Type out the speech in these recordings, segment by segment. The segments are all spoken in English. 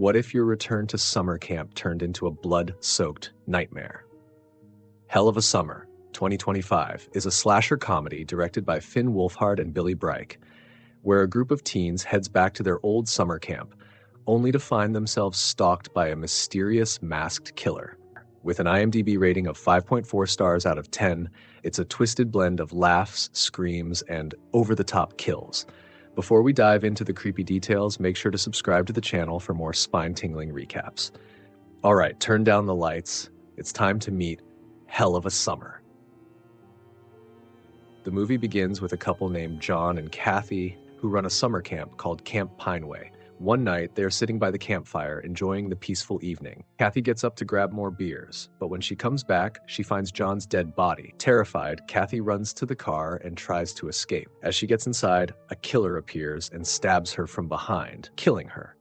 What if your return to summer camp turned into a blood-soaked nightmare? Hell of a Summer, 2025, is a slasher comedy directed by Finn Wolfhard and Billy Brike, where a group of teens heads back to their old summer camp, only to find themselves stalked by a mysterious masked killer. With an IMDb rating of 5.4 stars out of 10, it's a twisted blend of laughs, screams, and over-the-top kills. Before we dive into the creepy details, make sure to subscribe to the channel for more spine-tingling recaps. All right, turn down the lights. It's time to meet Hell of a Summer. The movie begins with a couple named John and Kathy who run a summer camp called Camp Pineway. One night, they're sitting by the campfire, enjoying the peaceful evening. Kathy gets up to grab more beers, but when she comes back, she finds John's dead body. Terrified, Kathy runs to the car and tries to escape. As she gets inside, a killer appears and stabs her from behind, killing her.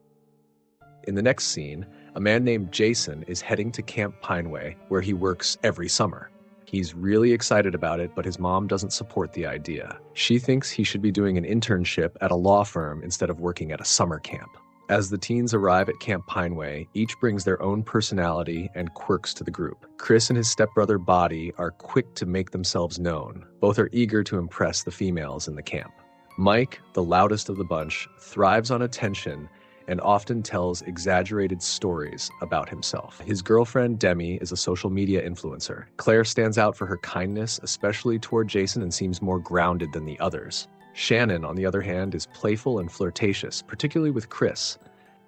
In the next scene, a man named Jason is heading to Camp Pineway, where he works every summer. He's really excited about it, but his mom doesn't support the idea. She thinks he should be doing an internship at a law firm instead of working at a summer camp. As the teens arrive at Camp Pineway, each brings their own personality and quirks to the group. Chris and his stepbrother Bodie are quick to make themselves known. Both are eager to impress the females in the camp. Mike, the loudest of the bunch, thrives on attention and often tells exaggerated stories about himself. His girlfriend, Demi, is a social media influencer. Claire stands out for her kindness, especially toward Jason, and seems more grounded than the others. Shannon, on the other hand, is playful and flirtatious, particularly with Chris.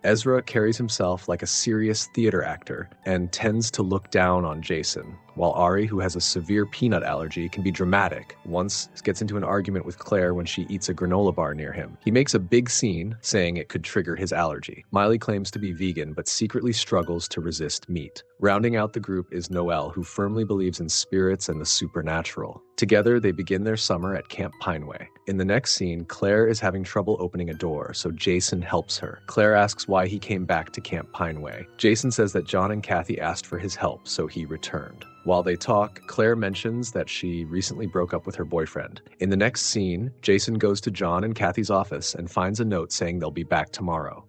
Ezra carries himself like a serious theater actor and tends to look down on Jason, while Ari, who has a severe peanut allergy, can be dramatic. Once gets into an argument with Claire when she eats a granola bar near him. He makes a big scene, saying it could trigger his allergy. Miley claims to be vegan, but secretly struggles to resist meat. Rounding out the group is Noelle, who firmly believes in spirits and the supernatural. Together, they begin their summer at Camp Pineway. In the next scene, Claire is having trouble opening a door, so Jason helps her. Claire asks why he came back to Camp Pineway. Jason says that John and Kathy asked for his help, so he returned. While they talk, Claire mentions that she recently broke up with her boyfriend. In the next scene, Jason goes to John and Kathy's office and finds a note saying they'll be back tomorrow.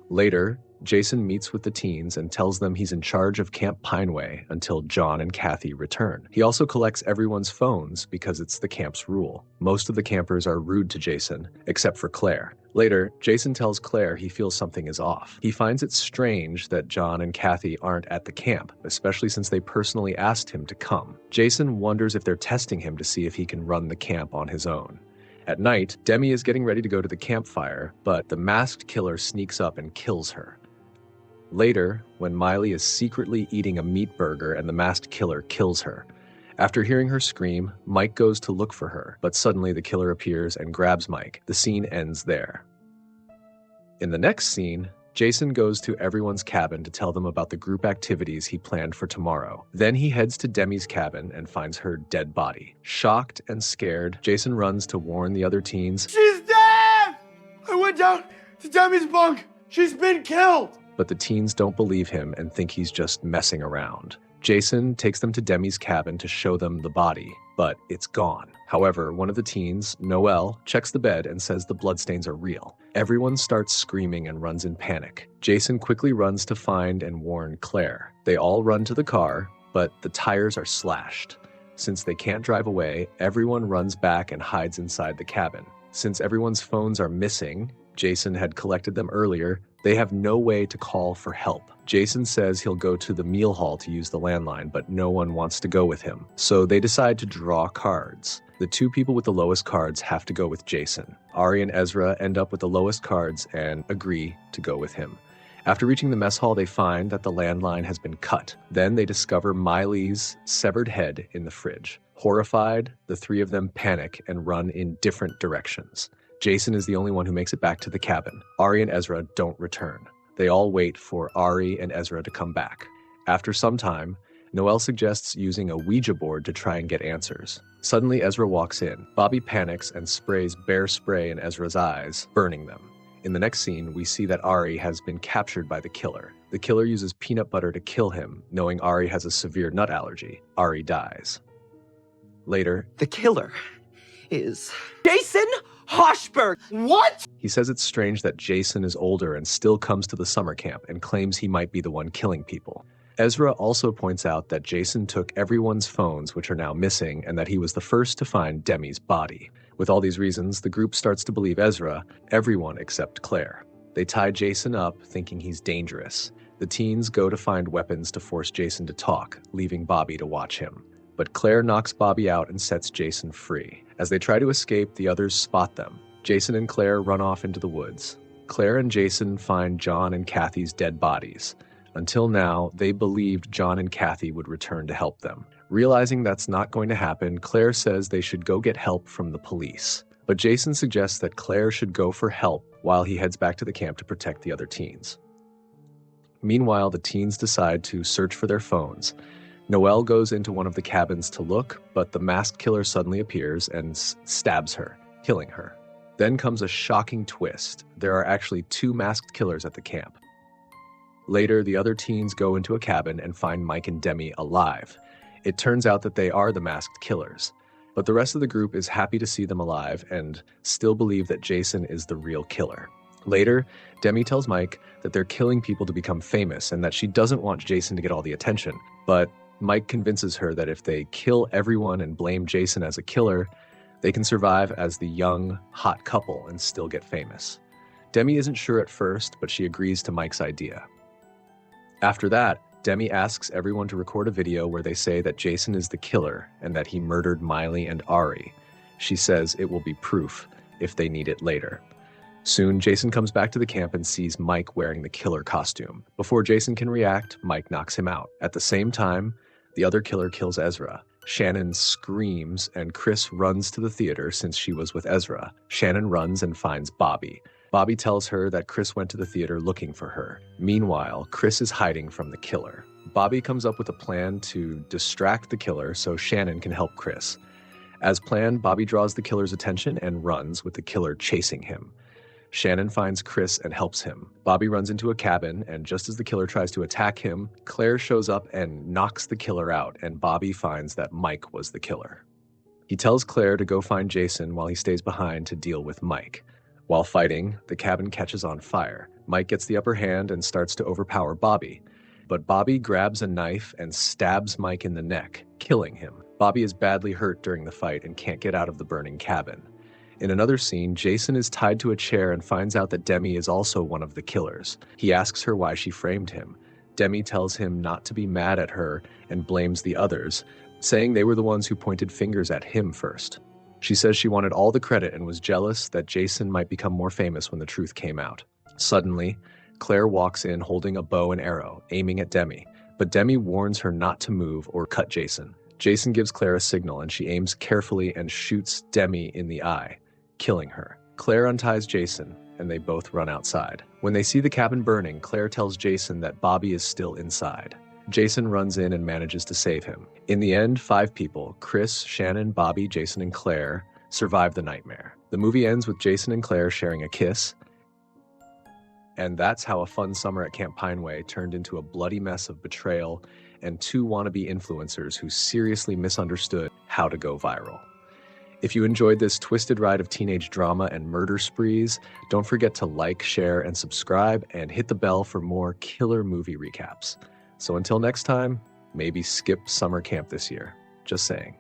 Later, Jason meets with the teens and tells them he's in charge of Camp Pineway until John and Kathy return. He also collects everyone's phones because it's the camp's rule. Most of the campers are rude to Jason, except for Claire. Later, Jason tells Claire he feels something is off. He finds it strange that John and Kathy aren't at the camp, especially since they personally asked him to come. Jason wonders if they're testing him to see if he can run the camp on his own. At night, Demi is getting ready to go to the campfire, but the masked killer sneaks up and kills her. Later, when Miley is secretly eating a meat burger and the masked killer kills her. After hearing her scream, Mike goes to look for her, but suddenly the killer appears and grabs Mike. The scene ends there. In the next scene, Jason goes to everyone's cabin to tell them about the group activities he planned for tomorrow. Then he heads to Demi's cabin and finds her dead body. Shocked and scared, Jason runs to warn the other teens. She's dead! I went down to Demi's bunk. She's been killed! But the teens don't believe him and think he's just messing around. Jason takes them to Demi's cabin to show them the body, but it's gone. However, one of the teens, Noelle, checks the bed and says the bloodstains are real. Everyone starts screaming and runs in panic. Jason quickly runs to find and warn Claire. They all run to the car, but the tires are slashed. Since they can't drive away, everyone runs back and hides inside the cabin. Since everyone's phones are missing, Jason had collected them earlier, they have no way to call for help. Jason says he'll go to the meal hall to use the landline, but no one wants to go with him. So they decide to draw cards. The two people with the lowest cards have to go with Jason. Ari and Ezra end up with the lowest cards and agree to go with him. After reaching the mess hall, they find that the landline has been cut. Then they discover Miley's severed head in the fridge. Horrified, the three of them panic and run in different directions. Jason is the only one who makes it back to the cabin. Ari and Ezra don't return. They all wait for Ari and Ezra to come back. After some time, Noelle suggests using a Ouija board to try and get answers. Suddenly, Ezra walks in. Bobby panics and sprays bear spray in Ezra's eyes, burning them. In the next scene, we see that Ari has been captured by the killer. The killer uses peanut butter to kill him, knowing Ari has a severe nut allergy. Ari dies. Later, The killer is... Jason Hoshberg. What? He says it's strange that Jason is older and still comes to the summer camp and claims he might be the one killing people. Ezra also points out that Jason took everyone's phones, which are now missing, and that he was the first to find Demi's body. With all these reasons, the group starts to believe Ezra, everyone except Claire. They tie Jason up, thinking he's dangerous. The teens go to find weapons to force Jason to talk, leaving Bobby to watch him. But Claire knocks Bobby out and sets Jason free. As they try to escape, the others spot them. Jason and Claire run off into the woods. Claire and Jason find John and Kathy's dead bodies. Until now, they believed John and Kathy would return to help them. Realizing that's not going to happen, Claire says they should go get help from the police. But Jason suggests that Claire should go for help while he heads back to the camp to protect the other teens. Meanwhile, the teens decide to search for their phones. Noelle goes into one of the cabins to look, but the masked killer suddenly appears and stabs her, killing her. Then comes a shocking twist. There are actually 2 masked killers at the camp. Later, the other teens go into a cabin and find Mike and Demi alive. It turns out that they are the masked killers. But the rest of the group is happy to see them alive and still believe that Jason is the real killer. Later, Demi tells Mike that they're killing people to become famous and that she doesn't want Jason to get all the attention. But Mike convinces her that if they kill everyone and blame Jason as a killer, they can survive as the young, hot couple and still get famous. Demi isn't sure at first, but she agrees to Mike's idea. After that, Demi asks everyone to record a video where they say that Jason is the killer and that he murdered Miley and Ari. She says it will be proof if they need it later. Soon, Jason comes back to the camp and sees Mike wearing the killer costume. Before Jason can react, Mike knocks him out. At the same time, the other killer kills Ezra. Shannon screams, and Chris runs to the theater since she was with Ezra. Shannon runs and finds Bobby. Bobby tells her that Chris went to the theater looking for her. Meanwhile, Chris is hiding from the killer. Bobby comes up with a plan to distract the killer so Shannon can help Chris. As planned, Bobby draws the killer's attention and runs, with the killer chasing him. Shannon finds Chris and helps him. Bobby runs into a cabin, and just as the killer tries to attack him, Claire shows up and knocks the killer out, and Bobby finds that Mike was the killer. He tells Claire to go find Jason while he stays behind to deal with Mike. While fighting, the cabin catches on fire. Mike gets the upper hand and starts to overpower Bobby. But Bobby grabs a knife and stabs Mike in the neck, killing him. Bobby is badly hurt during the fight and can't get out of the burning cabin. In another scene, Jason is tied to a chair and finds out that Demi is also one of the killers. He asks her why she framed him. Demi tells him not to be mad at her and blames the others, saying they were the ones who pointed fingers at him first. She says she wanted all the credit and was jealous that Jason might become more famous when the truth came out. Suddenly, Claire walks in holding a bow and arrow, aiming at Demi, but Demi warns her not to move or cut Jason. Jason gives Claire a signal and she aims carefully and shoots Demi in the eye, killing her. Claire unties Jason and they both run outside. When they see the cabin burning, Claire tells Jason that Bobby is still inside. Jason runs in and manages to save him. In the end, 5 people, Chris, Shannon, Bobby, Jason, and Claire, survive the nightmare. The movie ends with Jason and Claire sharing a kiss. And that's how a fun summer at Camp Pineway turned into a bloody mess of betrayal and 2 wannabe influencers who seriously misunderstood how to go viral. If you enjoyed this twisted ride of teenage drama and murder sprees, don't forget to like, share, and subscribe, and hit the bell for more killer movie recaps. So until next time, maybe skip summer camp this year. Just saying.